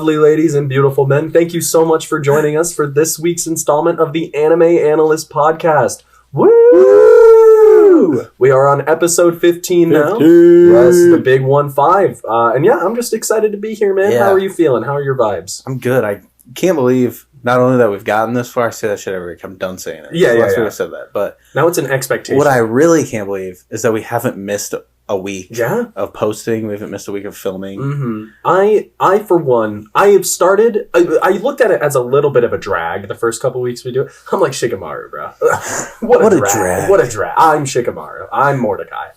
lovely ladies and beautiful men. Thank you so much for joining us for this week's installment of the Anime Analysts podcast. Woo! We are on episode 15 now. Yes, the big 1-5. And yeah, I'm just excited to be here, man. Yeah. How are you feeling? How are your vibes? I'm good. I can't believe not only that we've gotten this far. I say that shit every week. I'm done saying it. Yeah. I said that. But now it's an expectation. What I really can't believe is that we haven't missed a week of posting. We haven't missed a week of filming. Mm-hmm. I for one, I have started. I looked at it as a little bit of a drag. The first couple weeks we do it, I'm like Shikamaru, bro. what a drag! What a drag! I'm Shikamaru. I'm Mordecai.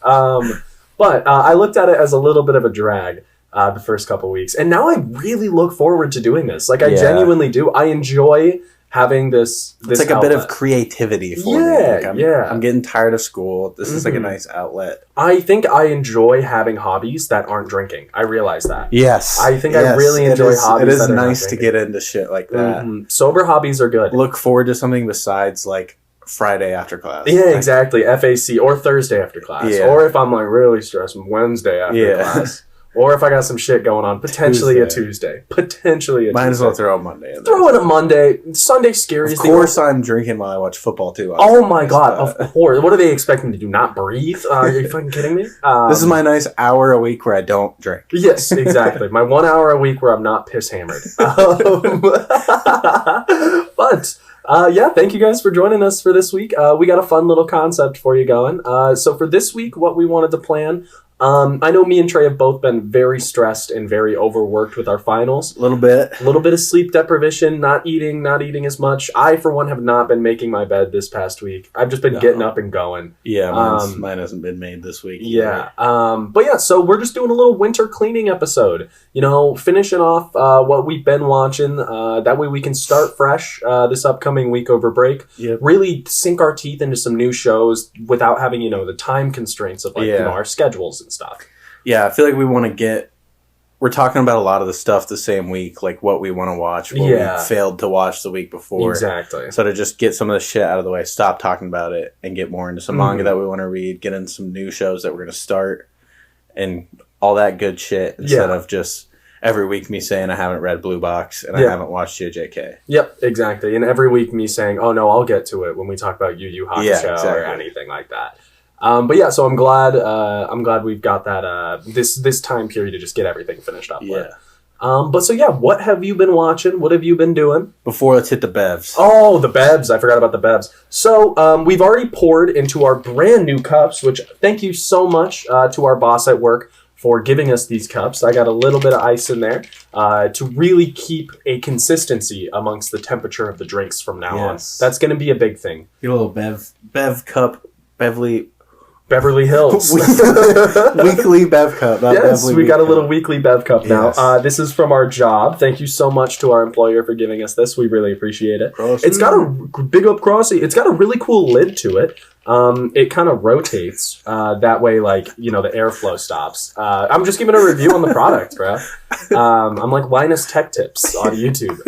But I looked at it as a little bit of a drag the first couple weeks, and now I really look forward to doing this. Like I genuinely do. I enjoy having this it's like outlet. a bit of creativity for me. Like I'm getting tired of school. This is like a nice outlet. I think I enjoy having hobbies that aren't drinking. I realize that. Yes. I think I really enjoy hobbies. It is nice to get into shit like that. Mm-hmm. Sober hobbies are good. Look forward to something besides like Friday after class. Yeah, exactly. FAC or Thursday after class. Yeah. Or if I'm like really stressed, Wednesday after class. Or if I got some shit going on, potentially a Tuesday. Might as well throw a Monday in there. Throw in a Monday. Sunday scary. Of course I'm drinking while I watch football too. Oh my god, of course. What are they expecting to do? Not breathe? Are you fucking kidding me? This is my nice hour a week where I don't drink. Yes, exactly. My 1 hour a week where I'm not piss hammered. But... yeah, thank you guys for joining us for this week. We got a fun little concept for you going. So for this week, what we wanted to plan... I know me and Trey have both been very stressed and very overworked with our finals. A little bit of sleep deprivation, not eating as much. I, for one, have not been making my bed this past week. I've just been getting up and going. Yeah, mine hasn't been made this week. Yeah. But yeah, so we're just doing a little winter cleaning episode. You know, finishing off what we've been watching. That way we can start fresh this upcoming week over break. Yep. Really sink our teeth into some new shows without having, the time constraints of our schedules and stuff. Yeah, I feel like we want to we're talking about a lot of the stuff the same week, like what we want to watch, what we failed to watch the week before. Exactly. So to just get some of the shit out of the way, stop talking about it, and get more into some manga that we want to read, get into some new shows that we're going to start, and all that good shit, instead of just every week me saying I haven't read Blue Box and I haven't watched JJK. Yep, exactly. And every week me saying, oh no, I'll get to it when we talk about Yu Yu Hakusho or anything like that. But yeah, so I'm glad we've got that this time period to just get everything finished up with. But so yeah, what have you been watching? What have you been doing? Before, let's hit the bevs. Oh, the bevs. I forgot about the bevs. So we've already poured into our brand new cups, which thank you so much to our boss at work for giving us these cups. I got a little bit of ice in there to really keep a consistency amongst the temperature of the drinks from now on. That's going to be a big thing. Get a little bev cup, Beverly Hills. Weekly Bev Cup. Yes, we got a little weekly Bev Cup now. This is from our job. Thank you so much to our employer for giving us this. We really appreciate it. Crossy. It's got a big up Crossy. It's got a really cool lid to it. It kind of rotates. That way, like, the airflow stops. I'm just giving a review on the product, bro. I'm like Linus Tech Tips on YouTube.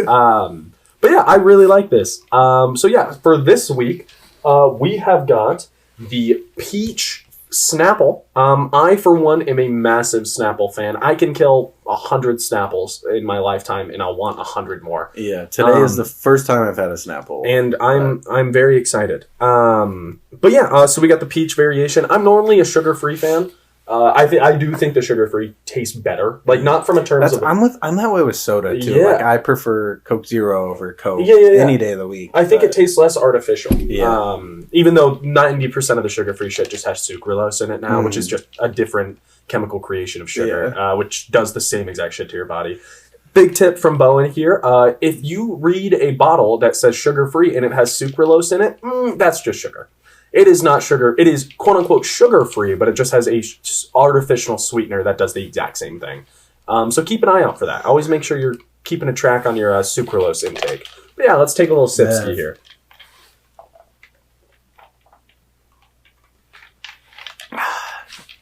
But yeah, I really like this. So yeah, for this week, we have got the Peach Snapple. I, for one, am a massive Snapple fan. I can kill 100 Snapples in my lifetime, and I'll want 100 more. Yeah, today is the first time I've had a Snapple. And I'm very excited. But yeah, so we got the Peach variation. I'm normally a sugar-free fan. I do think the sugar-free tastes better. Like, not from a terms of... I'm that way with soda, too. Yeah. Like, I prefer Coke Zero over Coke any day of the week. I think it tastes less artificial. Yeah. Even though 90% of the sugar-free shit just has sucralose in it now, which is just a different chemical creation of sugar, which does the same exact shit to your body. Big tip from Bowen here. If you read a bottle that says sugar-free and it has sucralose in it, that's just sugar. It is not sugar. It is quote-unquote sugar-free, but it just has a artificial sweetener that does the exact same thing. So keep an eye out for that. Always make sure you're keeping a track on your sucralose intake. But yeah, let's take a little sip-ski here.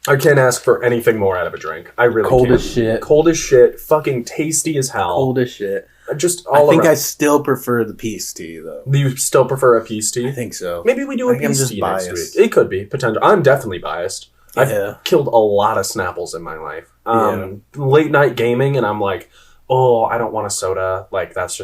I can't ask for anything more out of a drink. I really can't. Cold as shit. Cold as shit. Fucking tasty as hell. Cold as shit. Just all around. I still prefer the peace tea, though. Do you still prefer a peace tea? I think so. Maybe we do a peace tea next week. It could be. Potential. I'm definitely biased. I've killed a lot of Snapples in my life. Late night gaming, and I'm like, oh, I don't want a soda. Like, that's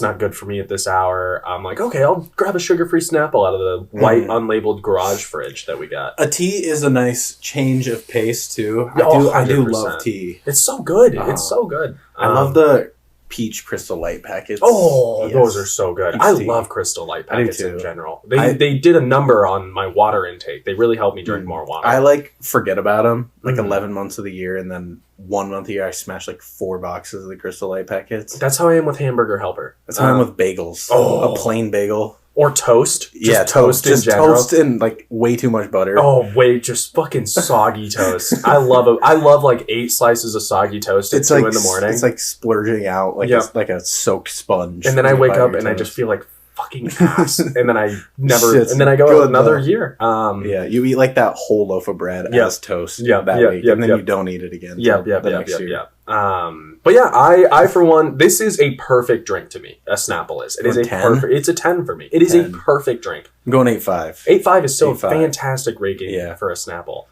not good for me at this hour. I'm like, okay, I'll grab a sugar-free Snapple out of the white unlabeled garage fridge that we got. A tea is a nice change of pace too. I do love tea. It's so good. It's so good. I love the peach Crystal Light packets. Oh, yes. Those are so good. I love Crystal Light packets in general. They did a number on my water intake. They really helped me drink more water. I forget about them 11 months of the year, and then 1 month a year I smash 4 boxes of the Crystal Light packets. That's how I am with Hamburger Helper. That's how I am with bagels. A plain bagel. Or toast. Toast in general. Toast and way too much butter. Oh, wait, just fucking soggy toast. I love it. I love 8 slices of soggy toast at 2 in the morning. It's like splurging out like a soaked sponge. And then I wake up and I just feel like fucking ass. And then I go another year. You eat that whole loaf of bread as toast that week, and then you don't eat it again. Next year. But yeah, I for one, this is a perfect drink to me. A Snapple is. It is a 10? It's a 10 for me. It is 10. A perfect drink. I'm going 8.5. 8.5 is a fantastic rating for a Snapple.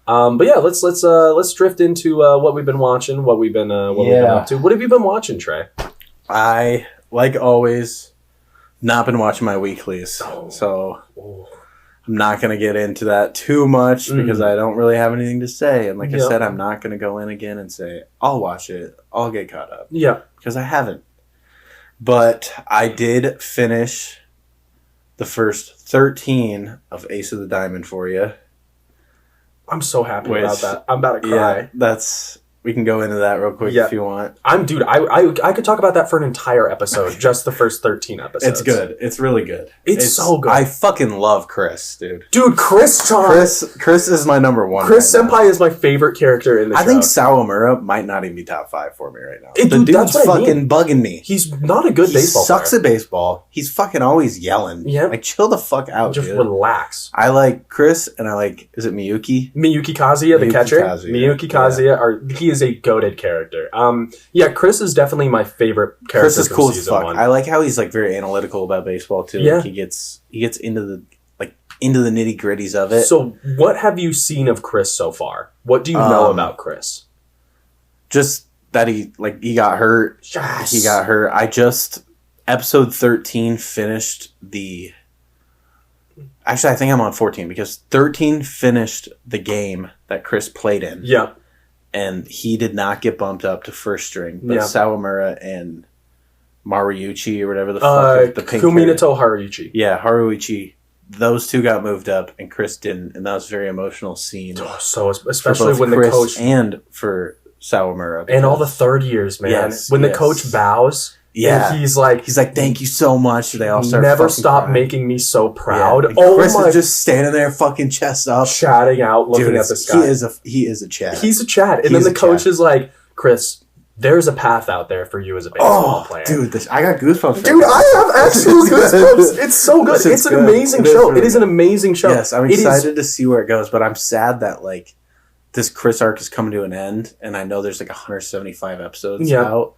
But yeah, let's drift into what we've been watching, what we've been up to. What have you been watching, Trey? I, like always, not been watching my weeklies, so I'm not going to get into that too much because I don't really have anything to say. And like I said, I'm not going to go in again and say, I'll watch it, I'll get caught up. Yeah. Because I haven't. But I did finish the first 13 of Ace of the Diamond for you. I'm so happy about that. I'm about to cry. Yeah, we can go into that real quick if you want. I could talk about that for an entire episode, just the first 13 episodes. It's good. It's really good. It's so good. I fucking love Chris, dude. Dude, Chris is my number one. Chris Senpai is my favorite character in the show. I think Sawamura might not even be top 5 for me right now. The dude's fucking bugging me. He's not a good baseball player. He sucks at baseball. He's fucking always yelling. Yeah. Chill the fuck out, Just relax. I like Chris, and I like, is it Miyuki? Miyuki Kazuya, the catcher. Miyuki Kazuya, he is a goated character. Chris is definitely my favorite character. Chris is cool as fuck. I like how he's very analytical about baseball too. Yeah. He gets into the nitty gritties of it. So what have you seen of Chris so far? What do you know about Chris? Just that he got hurt. Yes. He got hurt. I just episode 13 finished the. Actually, I think I'm on 14 because 13 finished the game that Chris played in. Yeah. And he did not get bumped up to first string. But Sawamura and Mariuchi or whatever the fuck. The pink Kuminato Haruichi. Yeah, Haruichi. Those two got moved up and Chris didn't. And that was a very emotional scene. Oh, so especially when Chris the coach. And for Sawamura. And all the third years, man. Yes, when the coach bows. Yeah, and he's like, thank you so much. They all start. Never stop making me so proud. Yeah. Chris is just standing there, fucking chest up, chatting out, looking at the sky. He is a Chad. He's a Chad, and then the coach is like, Chris, there's a path out there for you as a baseball player. Dude, I got goosebumps. Dude, I have actual goosebumps. It's so good. It's an amazing show. It is an amazing show. Yes, I'm excited to see where it goes, but I'm sad that this Chris arc is coming to an end, and I know there's 175 episodes out.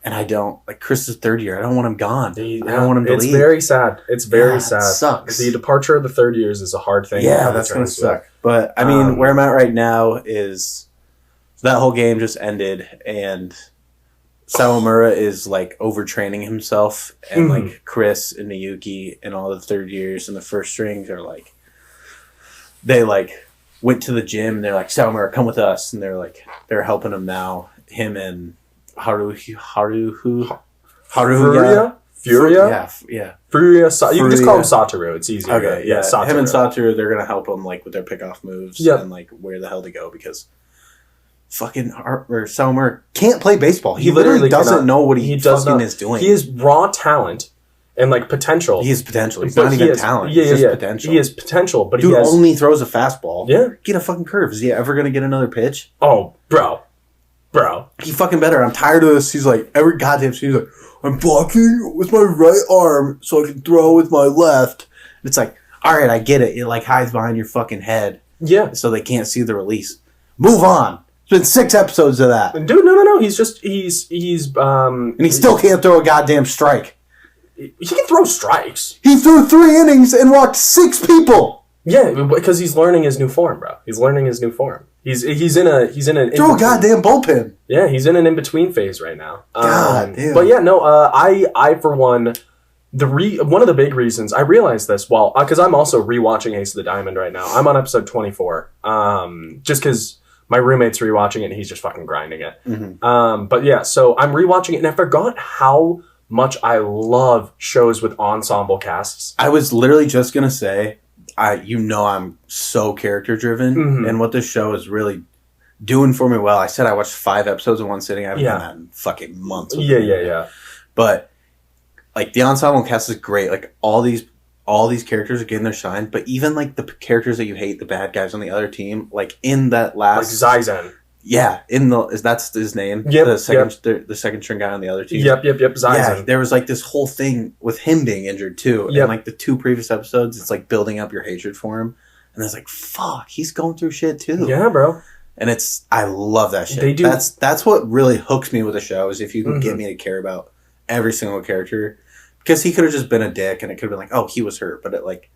And I don't Chris's third year. I don't want him gone. I don't want him to leave. It's very sad. It's very sad. It sucks. The departure of the third years is a hard thing. Yeah, that's gonna suck. But I mean, where I'm at right now is that whole game just ended, and Sawamura is overtraining himself, and Chris and Miyuki and all the third years and the first strings are they went to the gym and they're like, Sawamura, come with us, and they're helping him now. Him and Furia? Yeah. Furia. You can just call him Satoru. It's easier. Okay, yeah. Satoru. Him and Satoru, they're going to help him with their pickoff moves and where the hell to go because fucking Sawamura can't play baseball. He literally doesn't know what he fucking is doing. He is raw talent and potential. He has potential. He's not even talent. He's just potential. He has potential, but he only throws a fastball. Yeah. Get a fucking curve. Is he ever going to get another pitch? Oh, bro. He fucking better. I'm tired of this. He's every goddamn scene, he's I'm blocking with my right arm so I can throw with my left. It's all right, I get it. It hides behind your fucking head. Yeah. So they can't see the release. Move on. It's been 6 episodes of that. Dude, no. He's and he still can't throw a goddamn strike. He can throw strikes. He threw 3 innings and walked 6 people. Yeah, because he's learning his new form, bro. He's learning his new form. He's in an throw a goddamn bullpen. Yeah, he's in an in between phase right now. God damn. But yeah, no, I for one. One of the big reasons I realized this, well, because I'm also rewatching Ace of the Diamond right now. I'm on episode 24. Just because my roommate's rewatching it and he's just fucking grinding it. Mm-hmm. But yeah, so I'm rewatching it and I forgot how much I love shows with ensemble casts. I was literally just gonna say, I'm so character driven, and what this show is really doing for me. Well, I said I watched 5 episodes in one sitting. I haven't done that in fucking months. Yeah. But like the ensemble cast is great. Like all these characters are getting their shine. But even like the characters that you hate, the bad guys on the other team, like in that last like Zaizen. Yeah, that's his name. Yep. The second string guy on the other team. Yep. Zaizen. Yeah, there was like this whole thing with him being injured too. Yep. And like the 2 previous episodes, it's like building up your hatred for him. And it's like, fuck, he's going through shit too. Yeah, bro. And I love that shit. They do. That's what really hooks me with a show is if you can get me to care about every single character. Because he could have just been a dick and it could have been like, oh, he was hurt. But it like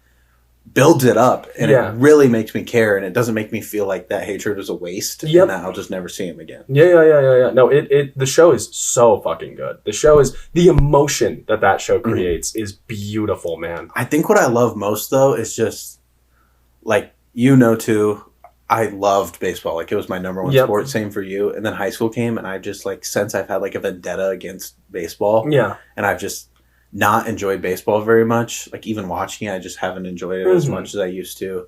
builds it up and it really makes me care and it doesn't make me feel like that hatred was a waste and that I'll just never see him again. Yeah. No, the show is so fucking good. The emotion that show creates is beautiful, man. I think what I love most though is just like, too, I loved baseball. Like it was my number one sport. Same for you. And then high school came and I just like, since I've had like a vendetta against baseball. Yeah. And I've just not enjoyed baseball very much. Like even watching it, I just haven't enjoyed it as much as I used to.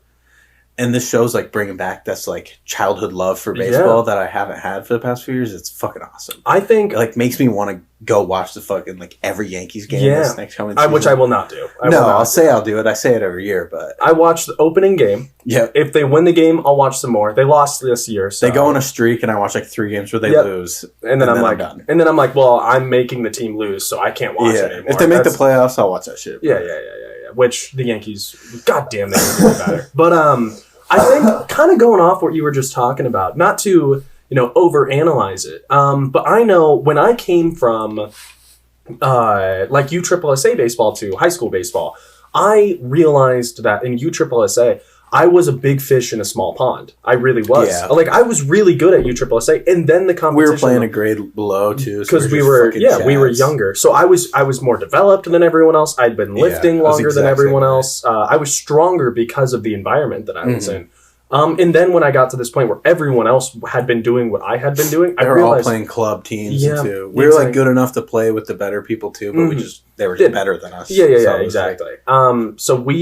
And this show's like bringing back this like childhood love for baseball that I haven't had for the past few years. It's fucking awesome. I think it like makes me want to go watch the fucking like every Yankees game this next coming season. Which I will not do. I'll say I'll do it. I say it every year, but I watch the opening game. Yeah. If they win the game, I'll watch some more. They lost this year, so they go on a streak, and I watch like 3 games where they lose, and then I'm like, well, I'm making the team lose, so I can't watch it anymore. If they make the playoffs, I'll watch that shit. Yeah. Which the Yankees, goddamn, they can do better. But I think kind of going off what you were just talking about, not to overanalyze it, but I know when I came from like USSSA baseball to high school baseball, I realized that in USSSA I was a big fish in a small pond. I really was. Yeah. Like I was really good at USSSA, and then the competition. We were playing a grade below too, because we were younger. So I was more developed than everyone else. I'd been lifting longer than everyone else. I was stronger because of the environment that I was in. And then when I got to this point where everyone else had been doing what I had been doing, I realized, all playing club teams too. We were like good enough to play with the better people too, but they were just better than us. Yeah, exactly. So what do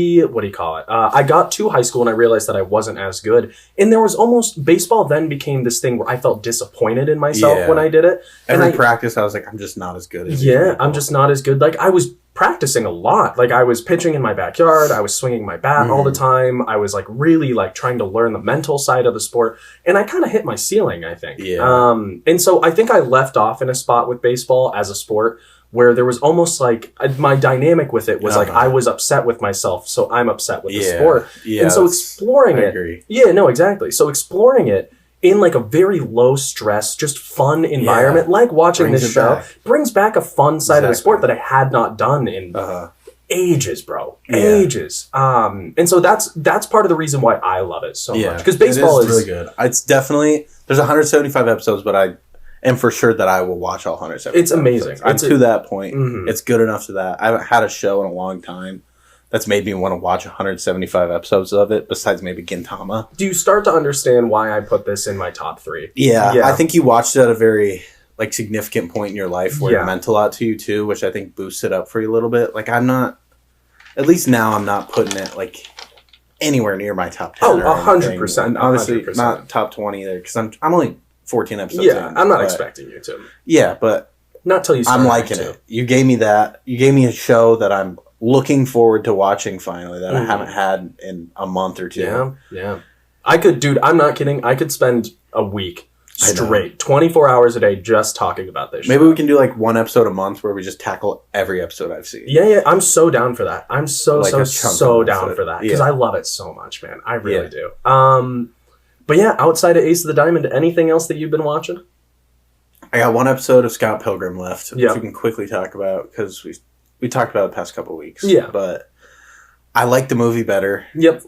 you call it? I got to high school and I realized that I wasn't as good. And there was baseball then became this thing where I felt disappointed in myself when I did it. Every practice I was like, I'm just not as good as I'm just not as good. Like I was practicing a lot. Like I was pitching in my backyard. I was swinging my bat all the time. I was like really like trying to learn the mental side of the sport. And I kind of hit my ceiling, I think. Yeah. And so I think I left off in a spot with baseball as a sport where there was almost like my dynamic with it was like I was upset with myself. So I'm upset with the sport. Yeah. And so exploring it. Yeah, no, exactly. So exploring it in like a very low stress, just fun environment, like watching this show, brings back a fun side of the sport that I had not done in ages, bro. Ages. And so that's part of the reason why I love it so much. Because baseball is really good. It's definitely, there's 175 episodes, but I am for sure that I will watch all 175. It's amazing. I'm to that point. It's good enough to that. I haven't had a show in a long time that's made me want to watch 175 episodes of it, besides maybe Gintama. Do you start to understand why I put this in my top 3? Yeah. I think you watched it at a very like significant point in your life where it meant a lot to you too, which I think boosts it up for you a little bit. Like I'm not, at least now I'm not putting it like anywhere near my top 10. 100%. Honestly, not top 20 either, because I'm only 14 episodes in. I'm not expecting you to. Yeah, but not till you start. I'm liking it. You gave me that. You gave me a show that I'm looking forward to watching finally that I haven't had in a month or two. Yeah. I could, dude, I'm not kidding. I could spend a week straight, 24 hours a day just talking about this show. Maybe we can do like one episode a month where we just tackle every episode I've seen. Yeah. I'm so down for that. I'm so down for that because I love it so much, man. I really do. But yeah, outside of Ace of the Diamond, anything else that you've been watching? I got one episode of Scott Pilgrim left, which we can quickly talk about because we talked about it the past couple of weeks. Yeah. But I like the movie better. Yep.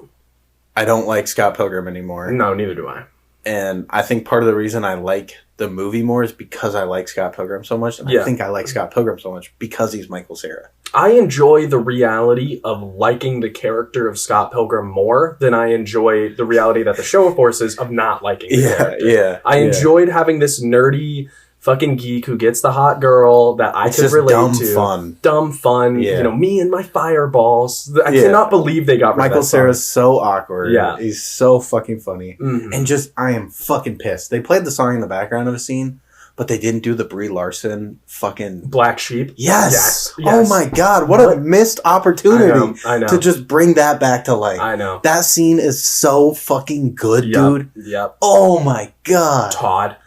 I don't like Scott Pilgrim anymore. No, neither do I. And I think part of the reason I like the movie more is because I like Scott Pilgrim so much. And I think I like Scott Pilgrim so much because he's Michael Cera. I enjoy the reality of liking the character of Scott Pilgrim more than I enjoy the reality that the show forces of not liking the character. Yeah. I enjoyed having this nerdy fucking geek who gets the hot girl that I could relate to. Dumb fun. Yeah. You know, me and my fireballs. I cannot believe they got rid of Michael Cera's so awkward. Yeah. He's so fucking funny. Mm-hmm. And just, I am fucking pissed. They played the song in the background of a scene, but they didn't do the Brie Larson fucking... Black Sheep? Yes. Oh my God. What a missed opportunity I know. to just bring that back to life. I know. That scene is so fucking good, dude. Yep. Oh my God. Todd.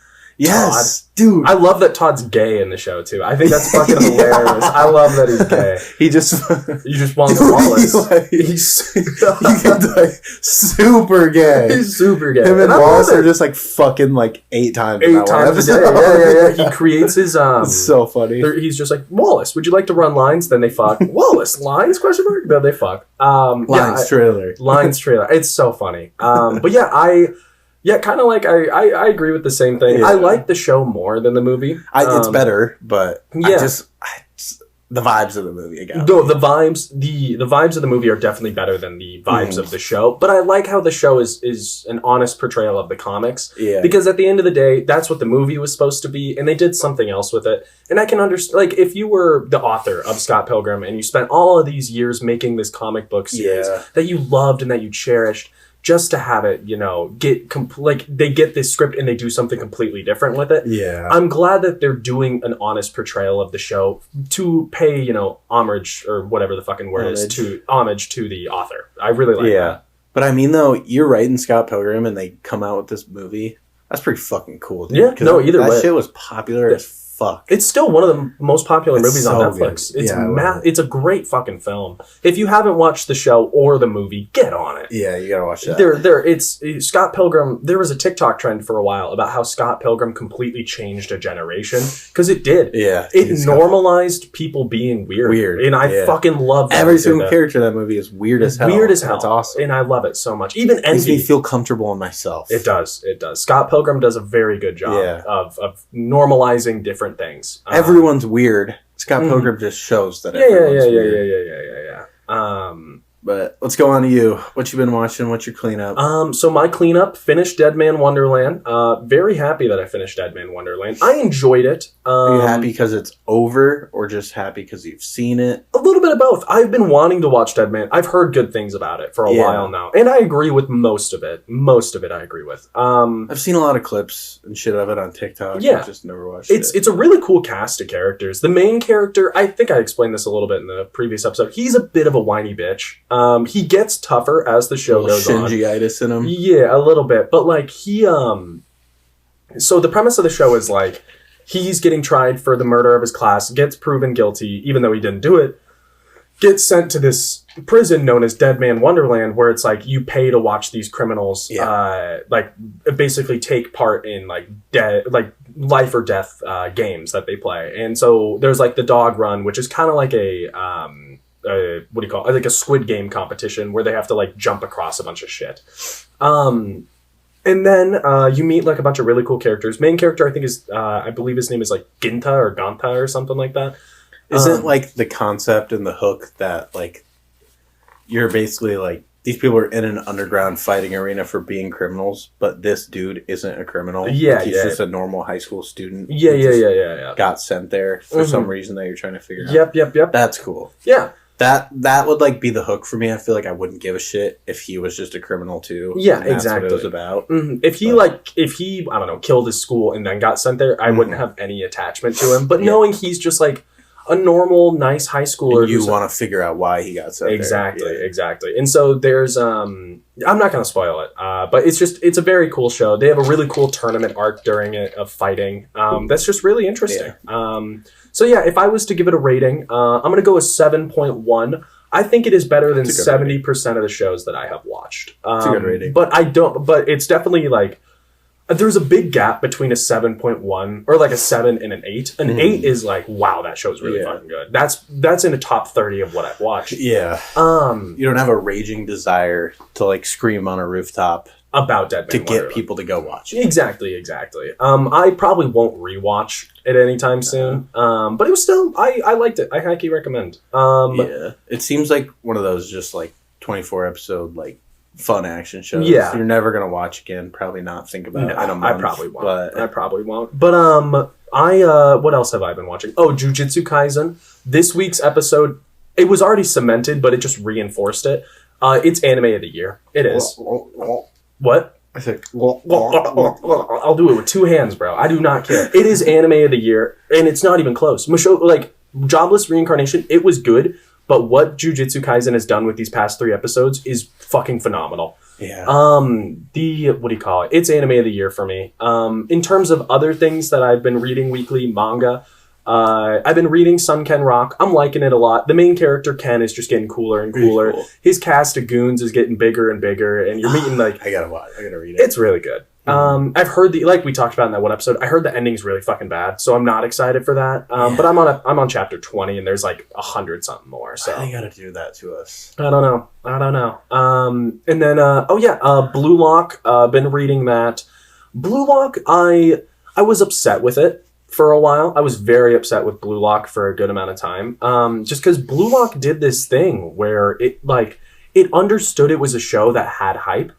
Yes, dude. I love that Todd's gay in the show too. I think that's fucking hilarious. I love that he's gay. You just want Wallace. He's like super gay. He's super gay. Him and Wallace are just like fucking like 8 times. 8 times a day. Yeah. He creates his It's so funny. He's just like, Wallace, would you like to run lines? Then they fuck. Wallace, lines? Question mark. Then they fuck. Lines trailer. Lines trailer. It's so funny. But yeah, kind of like I agree with the same thing. Yeah. I like the show more than the movie. It's better, but the vibes of the movie again. No, the vibes of the movie are definitely better than the vibes of the show. But I like how the show is an honest portrayal of the comics. Yeah. Because at the end of the day, that's what the movie was supposed to be, and they did something else with it. And I can understand, like, if you were the author of Scott Pilgrim and you spent all of these years making this comic book series that you loved and that you cherished, just to have it, you know, they get this script and they do something completely different with it. Yeah. I'm glad that they're doing an honest portrayal of the show to pay, you know, homage or whatever the fucking word is to homage to the author. I really like that. But I mean, though, you're writing Scott Pilgrim and they come out with this movie. That's pretty fucking cool, dude. Yeah, no, either way. That shit was popular as fuck. It's still one of the most popular movies on Netflix. Good. It's a great fucking film. If you haven't watched the show or the movie, get on it. Yeah, you gotta watch that. It's Scott Pilgrim. There was a TikTok trend for a while about how Scott Pilgrim completely changed a generation because it did. Yeah, it normalized people being weird, and I fucking love that. Every single character in that movie is weird as hell. Weird as hell. That's awesome, and I love it so much. Even Envy makes me feel comfortable in myself. It does. Scott Pilgrim does a very good job of normalizing different things. Everyone's weird. Scott Pilgrim just shows that everyone's weird. But let's go on to you. What you been watching? What's your cleanup? So my cleanup, finished Dead Man Wonderland. Very happy that I finished Dead Man Wonderland. I enjoyed it. Are you happy because it's over or just happy because you've seen it? A little bit of both. I've been wanting to watch Dead Man. I've heard good things about it for a while now. And I agree with most of it. Most of it I agree with. I've seen a lot of clips and shit of it on TikTok. Yeah. I've just never watched it. It's a really cool cast of characters. The main character, I think I explained this a little bit in the previous episode. He's a bit of a whiny bitch. He gets tougher as the show goes on. Shinji-itis in him. Yeah, a little bit. But like so the premise of the show is like he's getting tried for the murder of his class, gets proven guilty, even though he didn't do it, gets sent to this prison known as Dead Man Wonderland, where it's like you pay to watch these criminals like basically take part in like life or death games that they play. And so there's like the dog run, which is kind of like a what do you call it? Like a Squid Game competition where they have to like jump across a bunch of shit. And then you meet like a bunch of really cool characters. Main character I think is I believe his name is like Ginta or something like that. Isn't like the concept and the hook that like you're basically like these people are in an underground fighting arena for being criminals, but this dude isn't a criminal. Yeah, like he's just a normal high school student. Yeah. Got sent there for some reason that you're trying to figure out. Yep. That's cool. Yeah. That would like be the hook for me. I feel like I wouldn't give a shit if he was just a criminal too. Yeah, that's exactly. what it was about. Mm-hmm. If he I don't know, killed his school and then got sent there, I wouldn't have any attachment to him. But knowing he's just like a normal, nice high schooler, and you want to figure out why he got sent there. Exactly. And so there's I'm not going to spoil it, but it's a very cool show. They have a really cool tournament arc during it of fighting. That's just really interesting. Yeah. So yeah, if I was to give it a rating, I'm going to go with 7.1. I think it is better than 70% of the shows that I have watched. It's a good rating. But it's definitely like, there's a big gap between a 7.1 or like a 7 and an 8. An 8 is like, wow, that show's really fucking good. That's in the top 30 of what I've watched. Yeah. You don't have a raging desire to like scream on a rooftop about Dead Man to get Wonderland. people to go watch it. Exactly. I probably won't rewatch it anytime soon. But it was still, I liked it. I highly recommend. Yeah, it seems like one of those just like 24 episode like fun action shows. Yeah, you're never gonna watch again. Probably not think about it in a month. I probably won't. But what else have I been watching? Oh, Jujutsu Kaisen. This week's episode, it was already cemented, but it just reinforced it. It's anime of the year. It is. What? I think I'll do it with 2 hands, bro. I do not care. It is anime of the year, and it's not even close. Jobless Reincarnation, it was good, but what Jujutsu Kaisen has done with these past 3 episodes is fucking phenomenal. Yeah. What do you call it? It's anime of the year for me. In terms of other things that I've been reading weekly, manga, I've been reading Sunken Rock. I'm liking it a lot. The main character, Ken, is just getting cooler and cooler. Cool. His cast of goons is getting bigger and bigger, and you're meeting I gotta read it. It's really good. I've heard like we talked about in that one episode, I heard the ending's really fucking bad, so I'm not excited for that. But I'm on chapter 20, and there's like 100 something more. So they gotta do that to us. I don't know. And then Blue Lock. Been reading that. Blue Lock. I was upset with it for a while. I was very upset with Blue Lock for a good amount of time. Just because Blue Lock did this thing where it understood it was a show that had hype.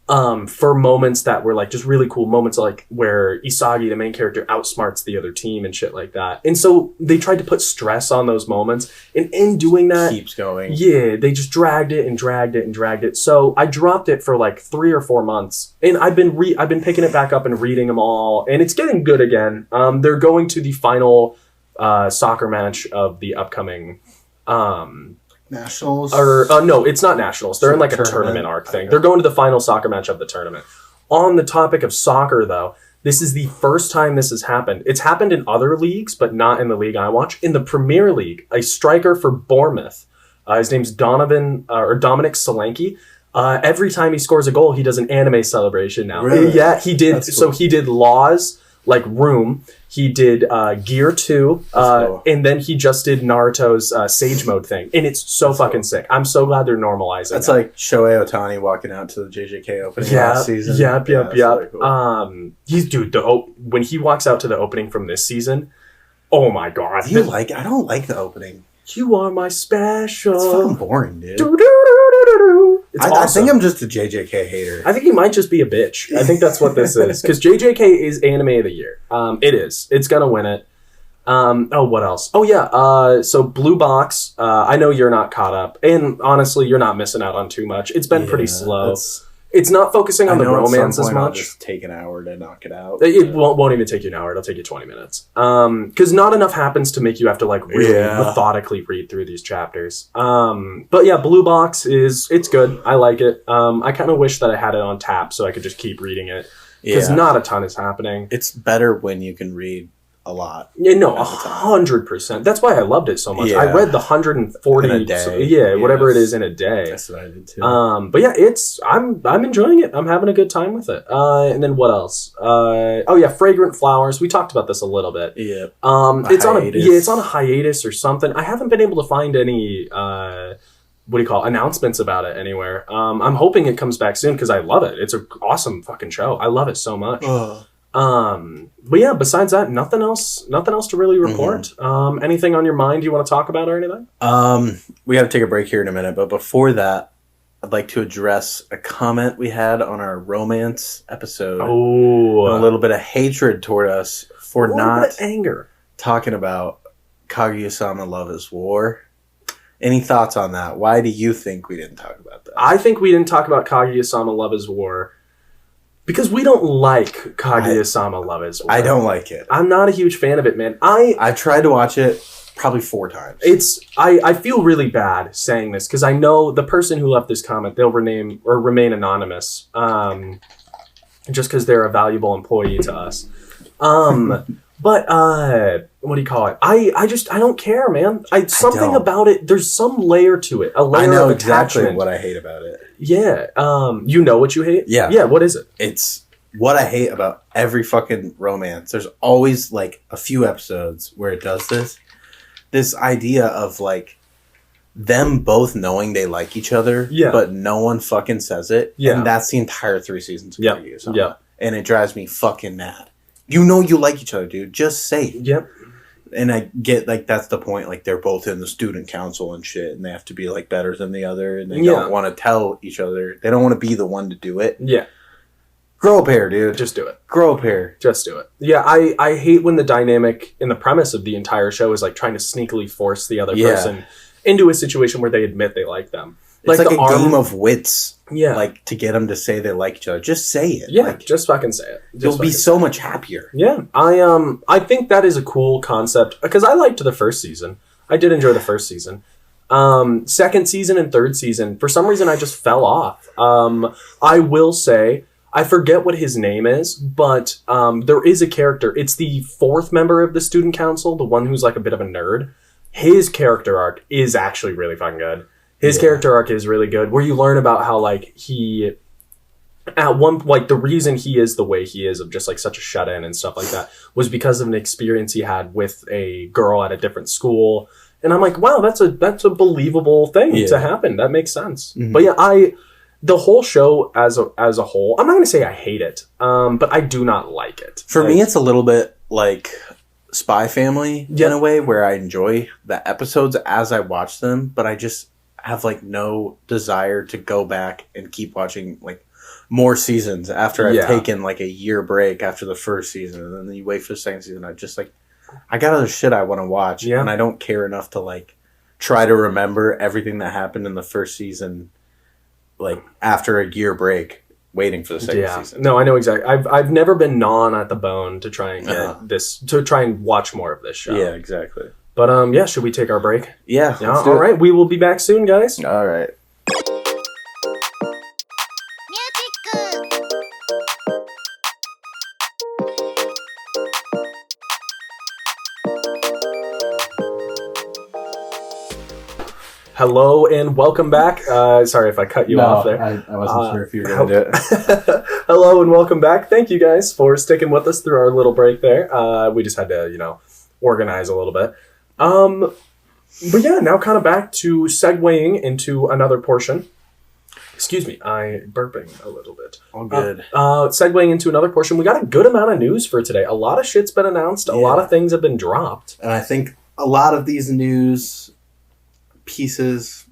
For moments that were like just really cool moments, like where Isagi, the main character, outsmarts the other team and shit like that. And so they tried to put stress on those moments, and in doing that, keeps going. Yeah, they just dragged it. So I dropped it for like 3 or 4 months, and I've been picking it back up and reading them all, and it's getting good again. They're going to the final soccer match of the upcoming. Nationals? No, it's not Nationals. They're in like a tournament arc thing. Okay. They're going to the final soccer match of the tournament. On the topic of soccer, though, this is the first time this has happened. It's happened in other leagues, but not in the league I watch. In the Premier League, a striker for Bournemouth, his name's Dominic Solanke. Every time he scores a goal, he does an anime celebration now. Really? Yeah, he did. That's cool. So he did Laws, like Room. He did Gear 2, cool. And then he just did Naruto's Sage Mode thing. And it's so fucking sick. I'm so glad they're normalizing That's that. Like Shohei Ohtani walking out to the JJK opening last season. Yep. Really cool. When he walks out to the opening from this season, oh my god. I don't like the opening. You are my special. It's fucking boring, dude. It's I think I'm just a JJK hater. I think he might just be a bitch. I think that's what this is. Because JJK is anime of the year. It is. It's gonna win it. What else? Oh yeah. So Blue Box. I know you're not caught up, and honestly, you're not missing out on too much. It's been pretty slow. It's not focusing on the romance as much. I'll just take an hour to knock it out. It won't even take you an hour. It'll take you 20 minutes. Because not enough happens to make you have to like really methodically read through these chapters. But yeah, Blue Box it's good. I like it. I kind of wish that I had it on tap so I could just keep reading it. Because not a ton is happening. It's better when you can read a lot. Yeah, no, 100%. That's why I loved it so much. Yeah. I read the 140 in a day. Whatever it is in a day. That's what I did too. But yeah, I'm enjoying it. I'm having a good time with it. And then what else? Fragrant Flowers. We talked about this a little bit. Yeah. It's on a hiatus or something. I haven't been able to find any announcements about it anywhere. I'm hoping it comes back soon because I love it. It's an awesome fucking show. I love it so much. But yeah, besides that, nothing else to really report. Anything on your mind you want to talk about or anything? We got to take a break here in a minute, but before that, I'd like to address a comment we had on our romance episode. Oh, a little bit of hatred toward us for not anger talking about Kaguya-sama Love is War. Any thoughts on that? Why do you think we didn't talk about that? I think we didn't talk about Kaguya-sama Love is War because we don't like Kaguya-sama Love is War. I don't like it. I'm not a huge fan of it, man. I tried to watch it probably 4 times. I feel really bad saying this because I know the person who left this comment, they'll remain anonymous, just because they're a valuable employee to us. But what do you call it? I don't care, man. Something about it. There's some layer to it. A layer I know of attachment. exactly what I hate about it. Yeah. You know what you hate? Yeah. Yeah. What is it? It's what I hate about every fucking romance. There's always like a few episodes where it does this idea of like them both knowing they like each other, but no one fucking says it. Yeah. And that's the entire 3 seasons of Kaguya-sama. Yeah. And it drives me fucking mad. You know you like each other, dude. Just say it. Yep. And I get, like, that's the point. Like, they're both in the student council and shit, and they have to be, like, better than the other, and they don't want to tell each other. They don't want to be the one to do it. Yeah. Grow a pair, dude. Just do it. Grow a pair. Just do it. Yeah, I hate when the dynamic in the premise of the entire show is, like, trying to sneakily force the other person into a situation where they admit they like them. It's like a game of wits. Yeah. Like, to get them to say they like each other. Just say it. Yeah, like, just fucking say it. You'll be so much happier. Yeah. I think that is a cool concept. Because I liked the first season. I did enjoy the first season. Second season and third season, for some reason, I just fell off. I will say, I forget what his name is, but there is a character. It's the 4th member of the student council, the one who's like a bit of a nerd. His character arc is actually really fucking good. His character arc is really good, where you learn about how, like, he, at one, like, the reason he is the way he is, of just, like, such a shut-in and stuff like that, was because of an experience he had with a girl at a different school. And I'm like, wow, that's a believable thing to happen. That makes sense. Mm-hmm. But yeah, the whole show as a whole, I'm not going to say I hate it, but I do not like it. For me, it's a little bit like Spy Family in a way, where I enjoy the episodes as I watch them, but I just have, like, no desire to go back and keep watching, like, more seasons after I've taken, like, a year break after the first season, and then you wait for the second season. I just, like, I got other shit I want to watch, and I don't care enough to, like, try to remember everything that happened in the first season, like, after a year break waiting for the second season. No, I know exactly. I've never been gnawing at the bone to try and try and watch more of this show. Yeah, exactly. But, should we take our break? Yeah. All right. We will be back soon, guys. All right. Hello and welcome back. Sorry if I cut you off there. I wasn't sure if you were going to do it. Hello and welcome back. Thank you guys for sticking with us through our little break there. We just had to, organize a little bit. But yeah, now kind of back to segueing into another portion. Excuse me, I'm burping a little bit. All good. Segueing into another portion, we got a good amount of news for today. A lot of shit's been announced. A lot of things have been dropped. And I think a lot of these news pieces,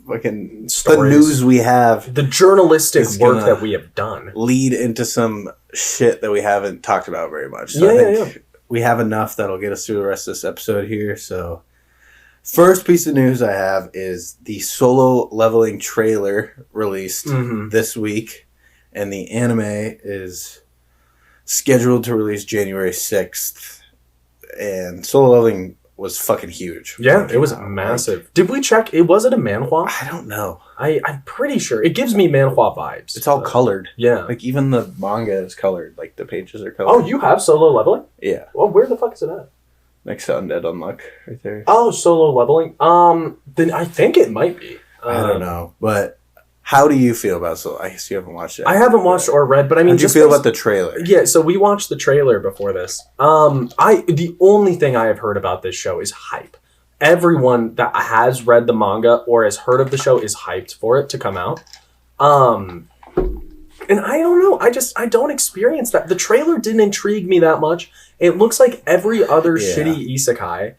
fucking stories, the news we have, the journalistic work that we have done, lead into some shit that we haven't talked about very much. So I think we have enough that'll get us through the rest of this episode here. So first piece of news I have is the Solo Leveling trailer released this week, and the anime is scheduled to release January 6th. And Solo Leveling was fucking huge. Yeah, it was massive. Like, did we check? Was it a manhwa? I don't know. I'm pretty sure. It gives me manhwa vibes. It's all colored. Yeah. Like, even the manga is colored. Like, the pages are colored. Oh, you have Solo Leveling? Yeah. Well, where the fuck is it at? Next to Undead Unluck, right there. Oh, Solo Leveling? Then I think it might be. I don't know. But how do you feel about Solo? I guess you haven't watched it. I haven't watched or read, but I mean... How do you feel about the trailer? Yeah, so we watched the trailer before this. The only thing I have heard about this show is hype. Everyone that has read the manga or has heard of the show is hyped for it to come out. And I don't know. I don't experience that. The trailer didn't intrigue me that much. It looks like every other shitty isekai.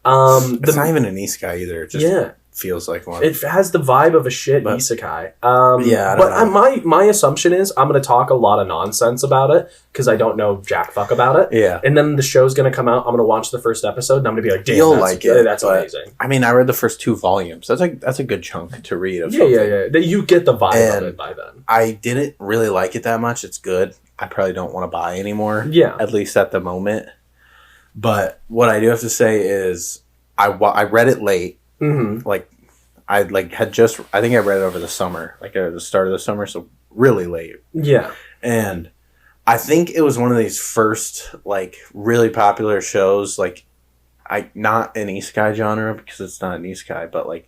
It's not even an isekai either. It just feels like one. It has the vibe of a shit isekai. I don't know. My assumption is I'm going to talk a lot of nonsense about it because I don't know jack fuck about it. Yeah. And then the show's going to come out. I'm going to watch the first episode and I'm going to be like, damn, you'll like it. That's amazing. I mean, I read the first 2 volumes. That's a good chunk to read. Of yeah. You get the vibe of it by then. I didn't really like it that much. It's good. I probably don't want to buy anymore. Yeah. At least at the moment. But what I do have to say is I read it late. Mm-hmm. Like, I think I read it over the summer, like at the start of the summer, so really late. Yeah. And I think it was one of these first, like, really popular shows, like, not an isekai genre, because it's not an isekai, but, like,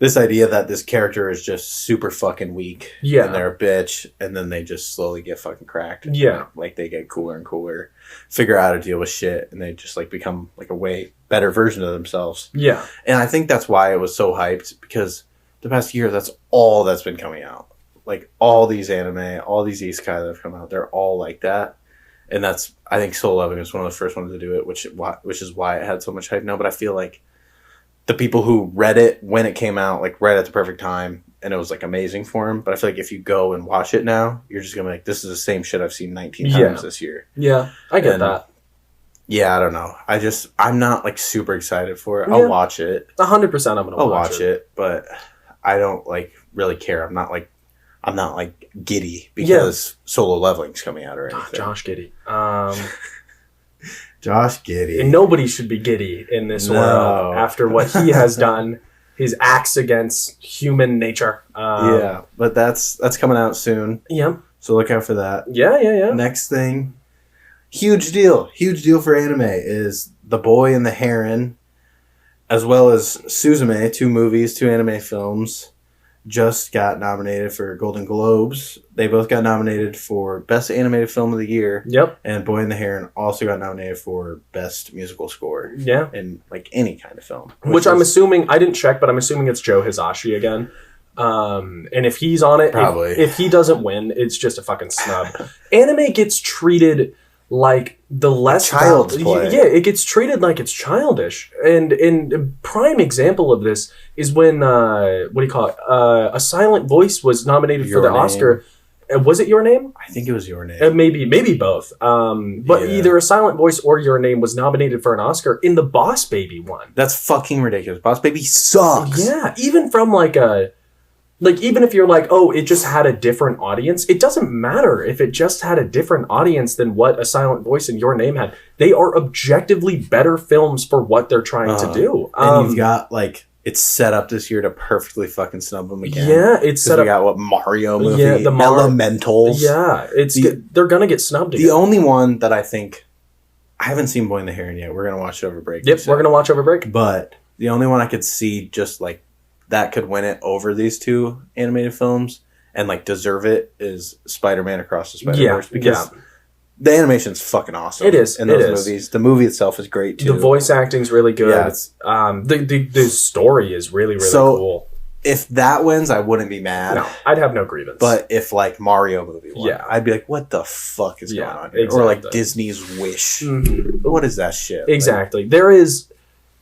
this idea that this character is just super fucking weak. Yeah. And they're a bitch, and then they just slowly get fucking cracked. Yeah. Like, they get cooler and cooler, figure out how to deal with shit, and they just, like, become, like, a way better version of themselves. Yeah. And I think that's why it was so hyped, because the past year, that's all that's been coming out. Like, all these anime, all these isekai that have come out, they're all like that. And that's, I think Solo Leveling was one of the first ones to do it, which is why it had so much hype now. But I feel like the people who read it when it came out, like, read at the perfect time, and it was, like, amazing for them. But I feel like if you go and watch it now, you're just going to be like, this is the same shit I've seen 19 times this year. Yeah, I get that. Yeah, I don't know. I'm not, like, super excited for it. I'll watch it. 100% I'm going to watch it. But I don't, like, really care. I'm not, like, giddy because Solo Leveling's coming out or anything. Josh Giddy. Josh Giddy. And nobody should be giddy in this world after what he has done. His acts against human nature. Yeah, but that's coming out soon. Yeah. So look out for that. Yeah. Next thing, huge deal for anime is The Boy and the Heron, as well as Suzume, 2 movies, 2 anime films, just got nominated for Golden Globes. They both got nominated for Best Animated Film of the Year. Yep. And Boy and the Heron also got nominated for Best Musical Score. Yeah. In, like, any kind of film. Which I'm assuming, I didn't check, but I'm assuming it's Joe Hisashi again. And if he's on it, probably. If he doesn't win, it's just a fucking snub. Anime gets treated like the less child's play. Yeah, it gets treated like it's childish. And a prime example of this is when what do you call it? A Silent Voice was nominated for the Oscar. Was it Your Name? I think it was Your Name. Maybe both. But either A Silent Voice or Your Name was nominated for an Oscar, in the Boss Baby one. That's fucking ridiculous. Boss Baby sucks. Yeah, even from even if you're like, oh, it just had a different audience, it doesn't matter if it just had a different audience than what A Silent Voice and Your Name had. They are objectively better films for what they're trying to do. And you've got, like, it's set up this year to perfectly fucking snub them again. Yeah, it's set up. We got what, Mario movie? Yeah, the Elementals. Yeah, they're gonna get snubbed again. The only one that I think, I haven't seen Boy and the Heron yet. We're gonna watch it over break. Yep, we're gonna watch over break. But the only one I could see just, like, that could win it over these 2 animated films and, like, deserve it is Spider-Man Across the Spider-Verse. Because the animation's fucking awesome. It is. In those movies. The movie itself is great, too. The voice acting's really good. Yeah, the story is really, really cool. If that wins, I wouldn't be mad. No, I'd have no grievance. But if, like, Mario movie won, I'd be like, what the fuck is going on here? Exactly. Or, like, Disney's Wish. Mm-hmm. What is that shit? Exactly. Like,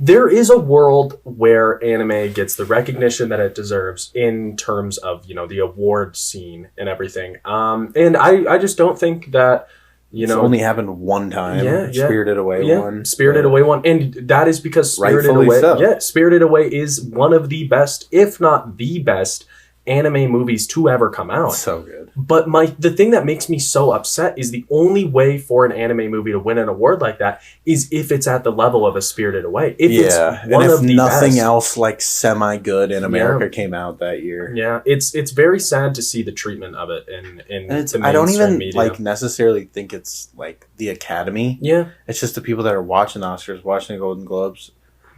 there is a world where anime gets the recognition that it deserves in terms of, the award scene and everything. And I just don't think that, it's only happened one time. Spirited Away won. Spirited Away won. And that is because Spirited Away is one of the best, if not the best, anime movies to ever come out. So good. But the thing that makes me so upset is the only way for an anime movie to win an award like that is if it's at the level of A Spirited Away. If nothing else like semi-good in America came out that year. Yeah, it's very sad to see the treatment of it in I don't even like necessarily think it's like the Academy. Yeah. It's just the people that are watching the Oscars, watching the Golden Globes,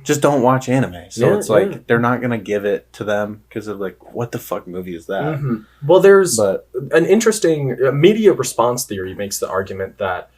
just don't watch anime. So it's like they're not going to give it to them because they're like, what the fuck movie is that? Mm-hmm. Well, there's an interesting media response theory makes the argument that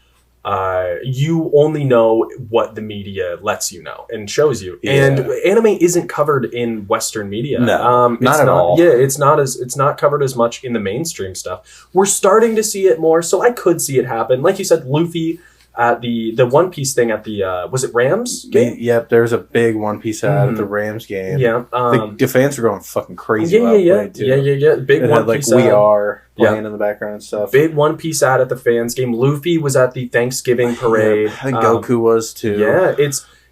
you only know what the media lets you know and shows you. Yeah. And anime isn't covered in Western media. No, not at all. Yeah, it's not covered as much in the mainstream stuff. We're starting to see it more, so I could see it happen. Like you said, Luffy at the One Piece thing at the was it Rams game? Yep, there's a big One Piece ad at the Rams game. Yeah, the fans are going fucking crazy. Yeah. Big it One had, like, Piece We ad. Are playing in the background and stuff. Big One Piece ad at the fans game. Luffy was at the Thanksgiving parade. I think Goku was too. Yeah,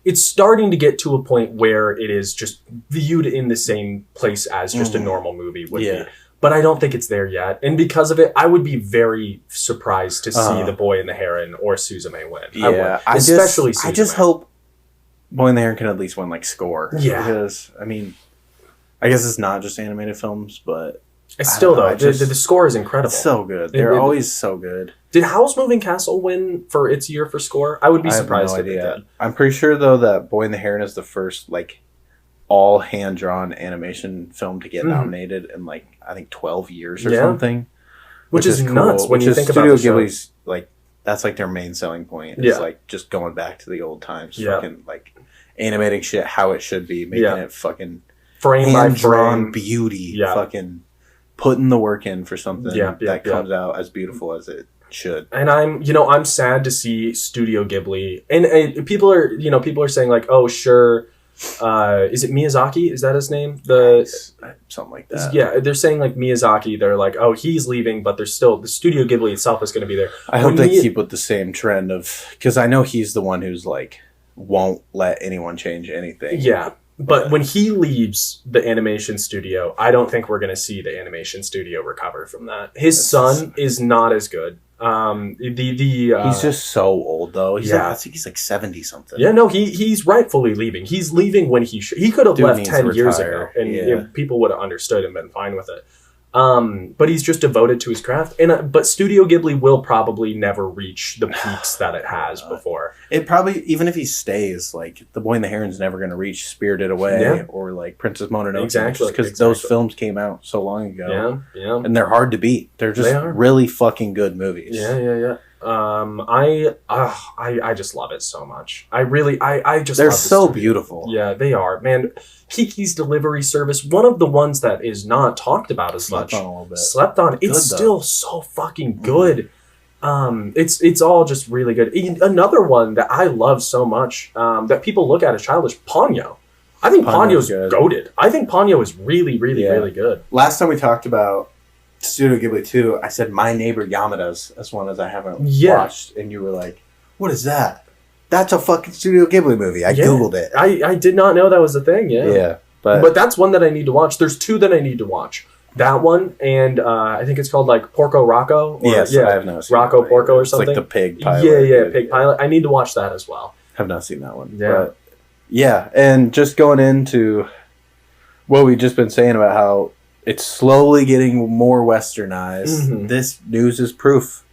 it's starting to get to a point where it is just viewed in the same place as just a normal movie would be. But I don't think it's there yet. And because of it, I would be very surprised to see The Boy and the Heron or Suzume win. Yeah. I Suzume. I just hope Boy and the Heron can at least win, like, score. Yeah. Because, I mean, I guess it's not just animated films, but... It's still, though, the score is incredible. It's so good. They're always so good. Did Howl's Moving Castle win for its year for score? I would be surprised if it did. I'm pretty sure, though, that Boy and the Heron is the first, like, all hand-drawn animation film to get nominated in like I think 12 years or something, which is cool. Nuts when you think Studio about Studio Ghibli's like that's like their main selling point. It's like just going back to the old times, fucking like animating shit how it should be, making it fucking frame by frame beauty, fucking putting the work in for something that comes out as beautiful as it should. And I'm sad to see Studio Ghibli, and people are saying like, oh sure, is it Miyazaki? Is that his name? Something like that. Yeah, they're saying like Miyazaki. They're like, oh, he's leaving, but there's still the Studio Ghibli itself is going to be there. I hope they keep with the same trend of, because I know he's the one who's like won't let anyone change anything. Yeah. But when he leaves the animation studio, I don't think we're going to see the animation studio recover from that. His son is not as good. He's just so old though. I think he's like 70 something. Yeah, no, he's rightfully leaving. He's leaving when he could have left 10 years ago, and people would have understood and been fine with it. But he's just devoted to his craft, but Studio Ghibli will probably never reach the peaks that it has before. It probably, even if he stays, like The Boy and the Heron's never going to reach Spirited Away or like Princess Mononoke, exactly, because those films came out so long ago. Yeah, and they're hard to beat. They're just really fucking good movies. Yeah. I just love it so much. They're so beautiful. Yeah, they are, man. Kiki's Delivery Service, one of the ones that is not talked about as much. Slept on. It's still so fucking good. It's all just really good. Another one that I love so much, that people look at as childish, Ponyo. I think Ponyo's goated. I think Ponyo is really, really, really good. Last time we talked about Studio Ghibli 2, I said My Neighbor Yamada's as one as I haven't watched, and you were like, what is that? That's a fucking Studio Ghibli movie. I Googled it. I did not know that was a thing, Yeah. But that's one that I need to watch. There's two that I need to watch. That one, and I think it's called like Porco Rocco. I have not seen Rocco Porco or something. It's like the pig pilot. Yeah, pig pilot. I need to watch that as well. Have not seen that one. Yeah. And just going into what we've just been saying about how it's slowly getting more westernized. Mm-hmm. This news is proof.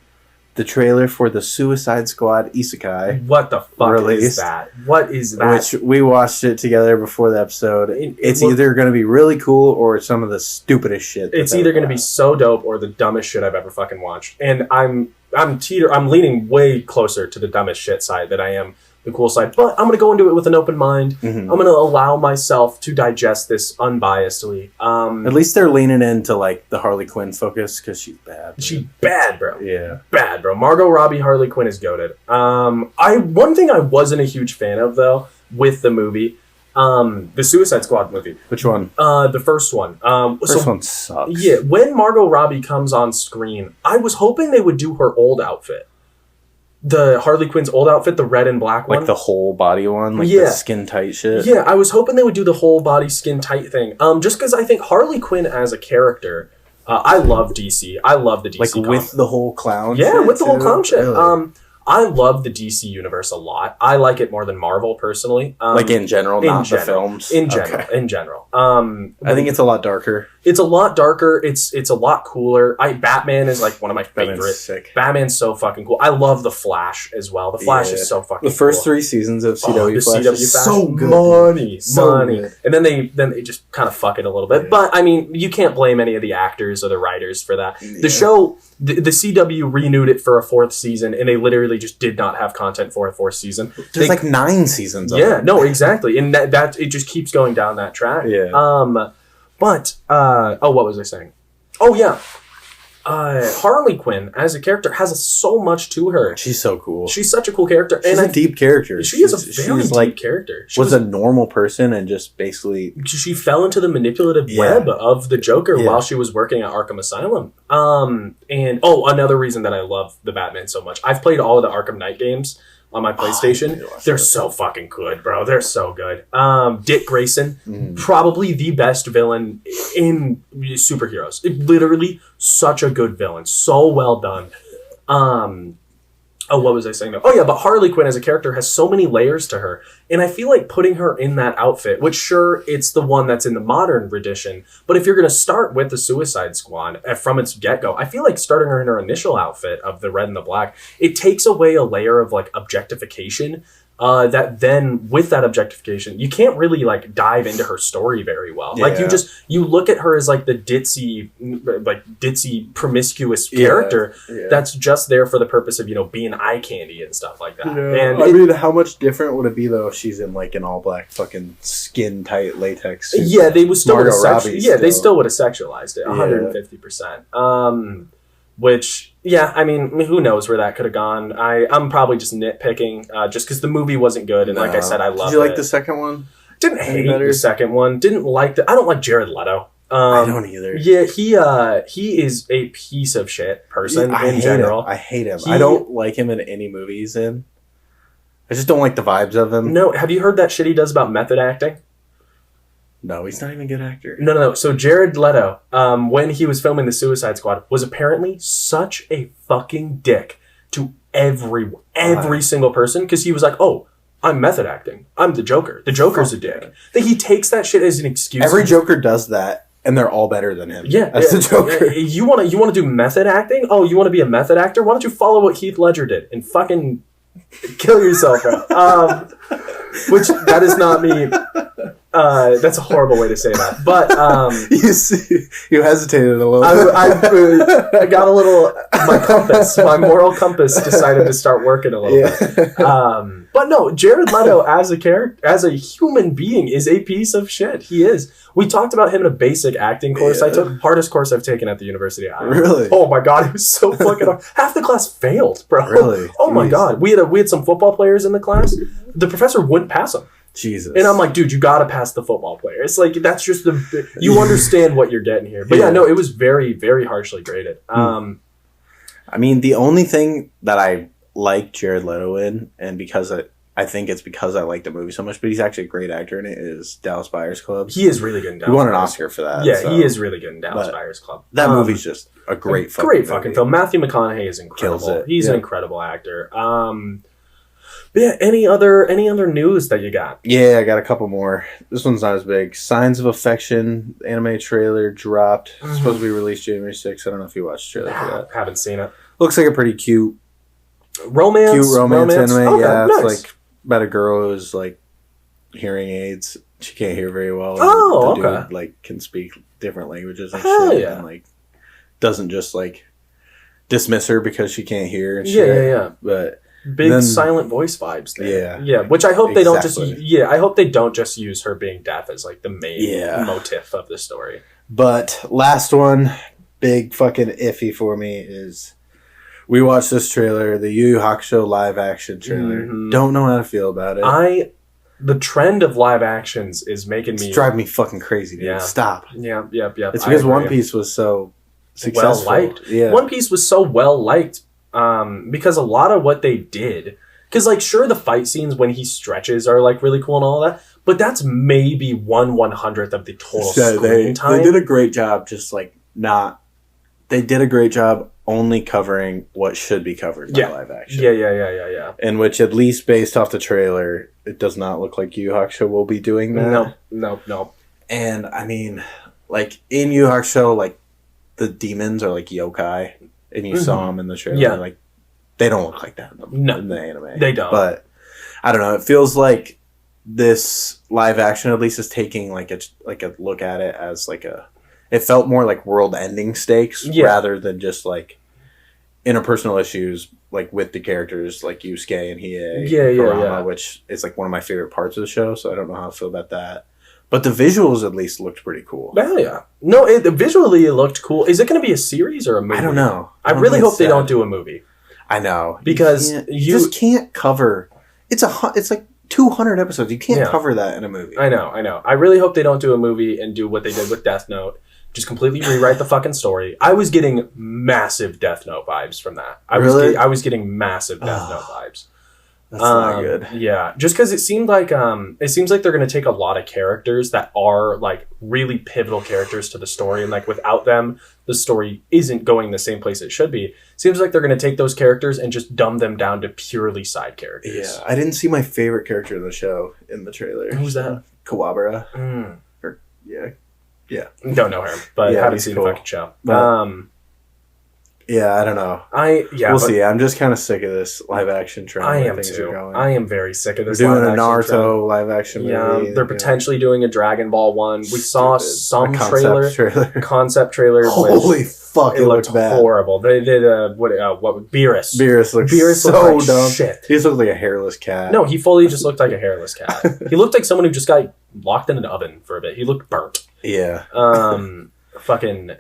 The trailer for the Suicide Squad Isekai. What the fuck is that? What is that? Which we watched it together before the episode. It's either going to be really cool or some of the stupidest shit. It's either going to be so dope or the dumbest shit I've ever fucking watched. And I'm leaning way closer to the dumbest shit side than I am the cool side. But I'm going to go into it with an open mind. Mm-hmm. I'm going to allow myself to digest this unbiasedly. At least they're leaning into like the Harley Quinn focus because she's bad. She's bad, bro. Yeah. Bad, bro. Margot Robbie, Harley Quinn is goated. One thing I wasn't a huge fan of, though, with the movie, the Suicide Squad movie. Which one? The first one. First one sucks. Yeah, when Margot Robbie comes on screen, I was hoping they would do her old outfit. The Harley Quinn's old outfit, the red and black one. Like the whole body one? Like the skin tight shit? Yeah, I was hoping they would do the whole body skin tight thing. Just because I think Harley Quinn as a character, I love DC. I love the DC like with the whole clown shit. Yeah, with the whole clown shit. Really? I love the DC universe a lot. I like it more than Marvel, personally. Like in general, not the films? In general. I think it's a lot darker. It's a lot darker. It's a lot cooler. Batman is like one of my favorites. Sick. Batman's so fucking cool. I love The Flash as well. The Flash is so fucking cool. The first 3 seasons of CW Flash is so good. Money. Good. And then they just kind of fuck it a little bit. Yeah. But, I mean, you can't blame any of the actors or the writers for that. Yeah. The show, the CW renewed it for a 4th season, and they literally just did not have content for a 4th season. There's like 9 seasons of it. No, exactly. And that it just keeps going down that track. Yeah. But, what was I saying? Oh, yeah. Harley Quinn, as a character, has so much to her. She's so cool. She's such a cool character. She's a deep character. She is a very deep character. She was a normal person and just basically... She fell into the manipulative web of the Joker while she was working at Arkham Asylum. Another reason that I love the Batman so much. I've played all of the Arkham Knight games on my PlayStation. They're so fucking good, bro. They're so good. Dick Grayson, probably the best villain in superheroes. Literally such a good villain. So well done. What was I saying though? Oh yeah, but Harley Quinn as a character has so many layers to her. And I feel like putting her in that outfit, which sure, it's the one that's in the modern rendition, but if you're going to start with the Suicide Squad from its get-go, I feel like starting her in her initial outfit of the red and the black, it takes away a layer of like objectification that then with that objectification, you can't really like dive into her story very well. Yeah. Like you look at her as like the ditzy promiscuous character that's just there for the purpose of, you know, being eye candy and stuff like that. Yeah. And I mean, how much different would it be though if she's in like an all black fucking skin tight latex suit? Yeah, they would still they still would have sexualized it 150%. Which, yeah, I mean, who knows where that could have gone. I'm probably just nitpicking, just because the movie wasn't good, and like I said, I loved it. Did you like the second one? Didn't hate the second one. Didn't like I don't like Jared Leto. I don't either. Yeah, he is a piece of shit person in general. I hate him. I don't like him in any movie he's in. I just don't like the vibes of him. No, have you heard that shit he does about method acting? No, he's not even a good actor. No. So Jared Leto, when he was filming The Suicide Squad, was apparently such a fucking dick to every single person, because he was like, "Oh, I'm method acting. I'm the Joker. The Joker's a dick." That he takes that shit as an excuse. Every Joker does that, and they're all better than him. Yeah, that's the Joker. You want to do method acting? Oh, you want to be a method actor? Why don't you follow what Heath Ledger did and fucking kill yourself, bro? Which that is not me. That's a horrible way to say that, but you hesitated a little. I got a little. My moral compass decided to start working a little bit. But no, Jared Leto as a character, as a human being, is a piece of shit. He is. We talked about him in a basic acting course. I took hardest course I've taken at the University of Iowa. Really? Oh my god, it was so fucking hard. Half the class failed, bro. Really? Oh my god, we had some football players in the class. The professor wouldn't pass them. Jesus. And I'm like, dude, you gotta pass the football player. It's like, that's just you understand what you're getting here. But yeah, no, it was very, very harshly graded. I mean, the only thing that I like Jared Leto in, and because I think it's because I like the movie so much, but he's actually a great actor in it, is Dallas Buyers Club. He is really good in Dallas. He won an Oscar for that. Yeah, so. He is really good in Dallas Buyers Club. That movie's just a great fucking film. Matthew McConaughey is incredible. Kills it. He's an incredible actor. But yeah, any other news that you got? Yeah, I got a couple more. This one's not as big. Signs of Affection anime trailer dropped. It's supposed to be released January 6th. I don't know if you watched the trailer for that. Haven't seen it. Looks like a pretty cute romance anime. Okay, yeah, nice. It's like about a girl who's like hearing aids. She can't hear very well. Oh, the okay. Dude, like can speak different languages and Hell shit. Yeah. And like doesn't just like dismiss her because she can't hear and shit. Yeah. But big silent voice vibes there. Yeah. Which I hope they don't just. Yeah, I hope they don't just use her being deaf as like the main motif of the story. But last one, big fucking iffy for me is we watched this trailer, the Yu Yu Hakusho live action trailer. Mm-hmm. Don't know how to feel about it. The trend of live actions is making me driving me fucking crazy, dude. Yeah. Stop. Yeah. It's because One Piece was so successful. Well liked. Yeah. One Piece was so well liked. Because a lot of what they did, because like sure the fight scenes when he stretches are like really cool and all that, but that's maybe 1/100th of the total screen time. They did a great job, They did a great job only covering what should be covered by live action. Yeah. In which, at least based off the trailer, it does not look like Yu Yu Hakusho will be doing that. No. And I mean, like in Yu Yu Hakusho, like the demons are like yokai. And you saw them in the trailer. Yeah. Like, they don't look like that in the anime. They don't. But, I don't know. It feels like this live action at least is taking like a look at it as like it felt more like world-ending stakes rather than just like interpersonal issues like with the characters like Yusuke and Hiei and Kurama, which is like one of my favorite parts of the show, so I don't know how I feel about that. But the visuals at least looked pretty cool. Hell yeah. No, visually it looked cool. Is it going to be a series or a movie? I don't know. I really hope they don't do a movie. I know. Because you just can't cover... It's like 200 episodes. You can't cover that in a movie. I know. I really hope they don't do a movie and do what they did with Death Note. Just completely rewrite the fucking story. I was getting massive Death Note vibes from that. I was getting massive Death Note vibes. That's not good. Yeah, just because it seems like they're going to take a lot of characters that are like really pivotal characters to the story, and like without them, the story isn't going the same place it should be. Seems like they're going to take those characters and just dumb them down to purely side characters. Yeah, I didn't see my favorite character in the show in the trailer. Who's that? Kawabara. Yeah. Don't know her, but haven't seen the fucking show. Yeah, I don't know. We'll see. I'm just kind of sick of this live action trend. I am too. I am very sick of this. They're doing a Naruto live action movie. Yeah, they're potentially doing a Dragon Ball one. We saw some concept trailer. Holy fuck! It looked bad. Horrible. They did what Beerus. Beerus looked so dumb. Shit. He just looked like a hairless cat. No, he fully just looked like a hairless cat. He looked like someone who just got locked in an oven for a bit. He looked burnt. Yeah. Fucking.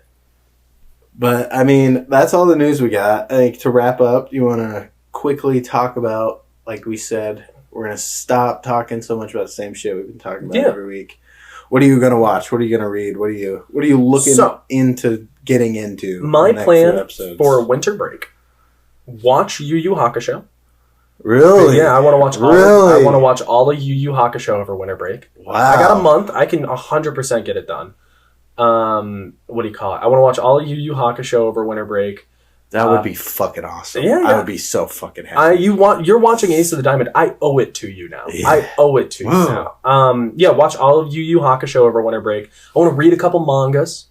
But, I mean, that's all the news we got. I think to wrap up, you want to quickly talk about, like we said, we're going to stop talking so much about the same shit we've been talking about every week. What are you going to watch? What are you going to read? What are you looking into getting into? My plan for winter break, watch Yu Yu Hakusho. Really? Yeah, I want to watch I want to watch all of Yu Yu Hakusho over winter break. Wow. I got a month. I can 100% get it done. What do you call it? I want to watch all of Yu Yu Hakusho over winter break. That would be fucking awesome. Yeah, I would be so fucking happy. You're watching Ace of the Diamond. I owe it to you now. Yeah. I owe it to you now. Yeah, watch all of Yu Yu Hakusho over winter break. I want to read a couple mangas.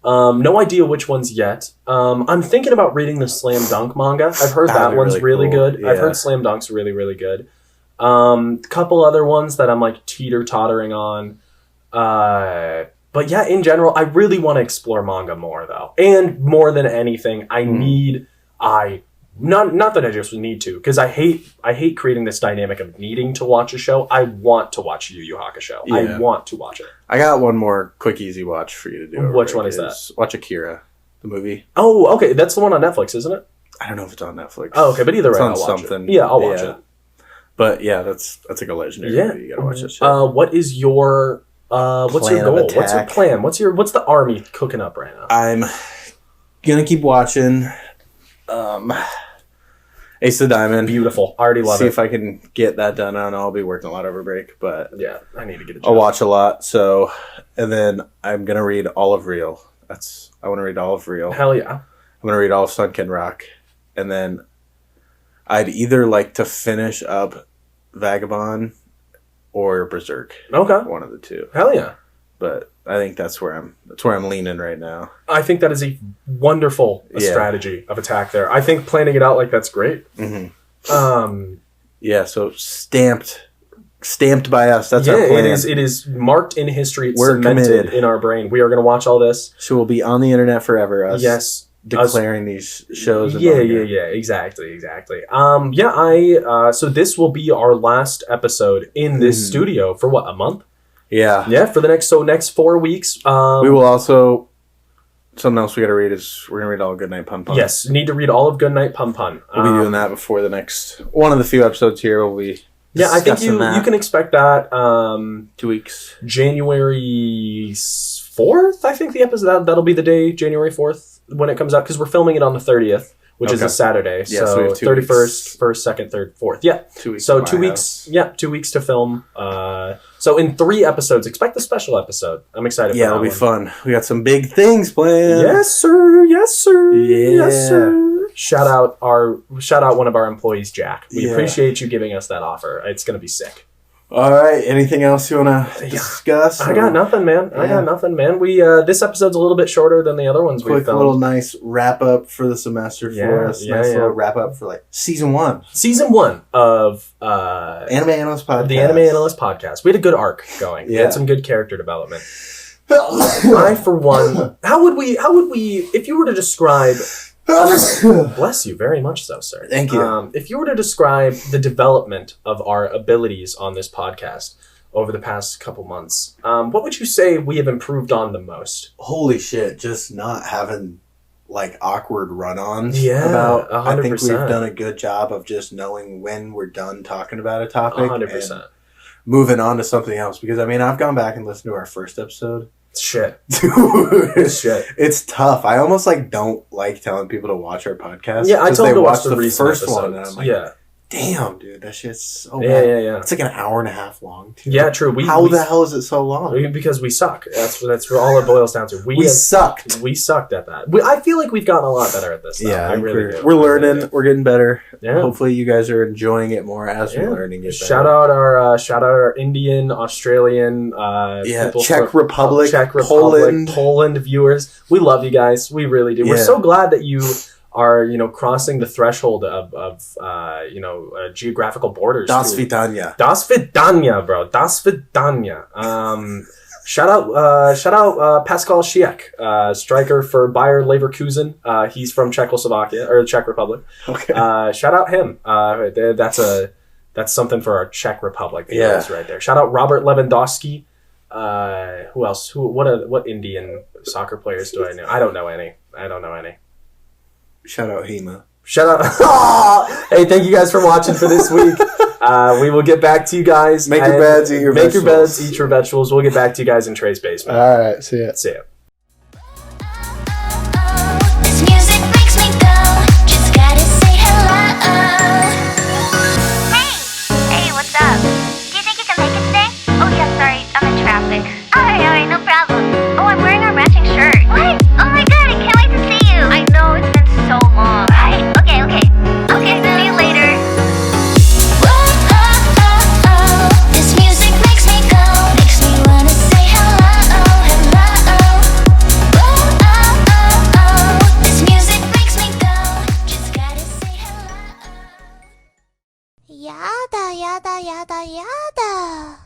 No idea which ones yet. I'm thinking about reading the Slam Dunk manga. I've heard that one's really cool. Good. Yeah. I've heard Slam Dunk's really, really good. Couple other ones that I'm like teeter-tottering on. But yeah, in general, I really want to explore manga more, though. And more than anything, not that I just need to, because I hate creating this dynamic of needing to watch a show. I want to watch Yu Yu Hakusho. Yeah. I want to watch it. I got one more quick, easy watch for you to do. Which one is that? Watch Akira, the movie. Oh, okay. That's the one on Netflix, isn't it? I don't know if it's on Netflix. Oh, okay. But either way, I'll watch something. it. Yeah, I'll watch it. But yeah, that's like a legendary movie. You gotta watch that shit. What is your... what's your goal? What's your plan? What's the army cooking up right now? I'm gonna keep watching Ace of the Diamond. Beautiful. I already love it. See if I can get that done. I don't know. I'll be working a lot over break, but yeah, I need to get a job. I'll watch a lot. So, and then I'm gonna read all of Real. I want to read all of Real. Hell yeah. I'm gonna read all of Sunken Rock, and then I'd either like to finish up Vagabond or Berserk. Okay. One of the two. Hell yeah. But I think that's where I'm leaning right now. I think that is a wonderful strategy of attack there. I think planning it out like that's great. Mm-hmm. Yeah, so stamped by us. That's our plan. It is marked in history. It's cemented in our brain. We are going to watch all this. So we'll be on the internet forever. Us. Yes. Declaring these shows. Yeah, exactly. So this will be our last episode in this studio for what, a month? Yeah, for the next 4 weeks. We will also, something else we got to read is we're gonna read all of Goodnight Pun Pun. Yes, need to read all of Goodnight Pun Pun. We'll be doing that before the next one of the few episodes here. Will be. Yeah, I think you can expect that. 2 weeks. January 4th. I think the episode that'll be the day, January 4th. When it comes out, because we're filming it on the 30th, which is a Saturday. Yeah, so 31st, 1st, 2nd, 3rd, 4th. Yeah. 2 weeks. So 2 weeks. Yeah, 2 weeks to film. So in 3 episodes, expect a special episode. I'm excited for that. Yeah, it'll be fun. We got some big things planned. Yes, sir. Yes, sir. Shout out one of our employees, Jack. We appreciate you giving us that offer. It's going to be sick. All right. Anything else you want to discuss? I got nothing, man. We this episode's a little bit shorter than the other ones we filmed. Quick little nice wrap up for the semester for us. Nice little wrap up for like season 1. Season 1 of Anime Analysts Podcast. The Anime Analysts Podcast. We had a good arc going. We had some good character development. I, for one, how would we if you were to describe bless you very much so, sir. Thank you. If you were to describe the development of our abilities on this podcast over the past couple months, what would you say we have improved on the most? Holy shit, just not having like awkward run-ons. Yeah, about 100%. I think we've done a good job of just knowing when we're done talking about a topic 100%. and moving on to something else. Because I mean, I've gone back and listened to our first episode. Shit. Dude, shit. It's tough. I almost don't like telling people to watch our podcast. Yeah, I told them to watch the first episodes. one, and I'm like, damn, dude, that shit's so bad. Yeah. It's like an hour and a half long, too. Yeah, true. How the hell is it so long? Because we suck. That's what all it boils down to. We sucked. We sucked at that. I feel like we've gotten a lot better at this, though. Yeah, I really do. We're learning. We're getting better. Yeah. Hopefully you guys are enjoying it more as we're learning it better. Shout out our Indian, Australian, Czech Republic, Poland viewers. We love you guys. We really do. We're so glad that you are crossing the threshold of geographical borders. Das Vidanya. Das Vidanya, bro. Das Vidanya. Shout out Pascal Schiek, striker for Bayer Leverkusen. He's from Czechoslovakia or the Czech Republic. Okay. Shout out him. That's something for our Czech Republic viewers right there. Shout out Robert Lewandowski. Who else? What Indian soccer players do I know? I don't know any. Shout out Hema. Shout out. Hey, thank you guys for watching for this week. We will get back to you guys. Make your beds, eat your vegetables. Make your beds, eat your vegetables. We'll get back to you guys in Trey's basement. All right. See ya. See ya. This music makes me go. Just gotta say hello. Hey, what's up? Do you think you can make it today? Oh yeah, sorry, I'm in traffic. Alright, no problem. Oh, I'm wearing our matching shirt. What? Oh my god, I can't wait to see you. I know, it's been so long. Right? Okay, see you later. Whoa, this music makes me go. Makes me wanna say hello. Whoa, this music makes me go. Just gotta say hello. Yada, yada, yada, yada.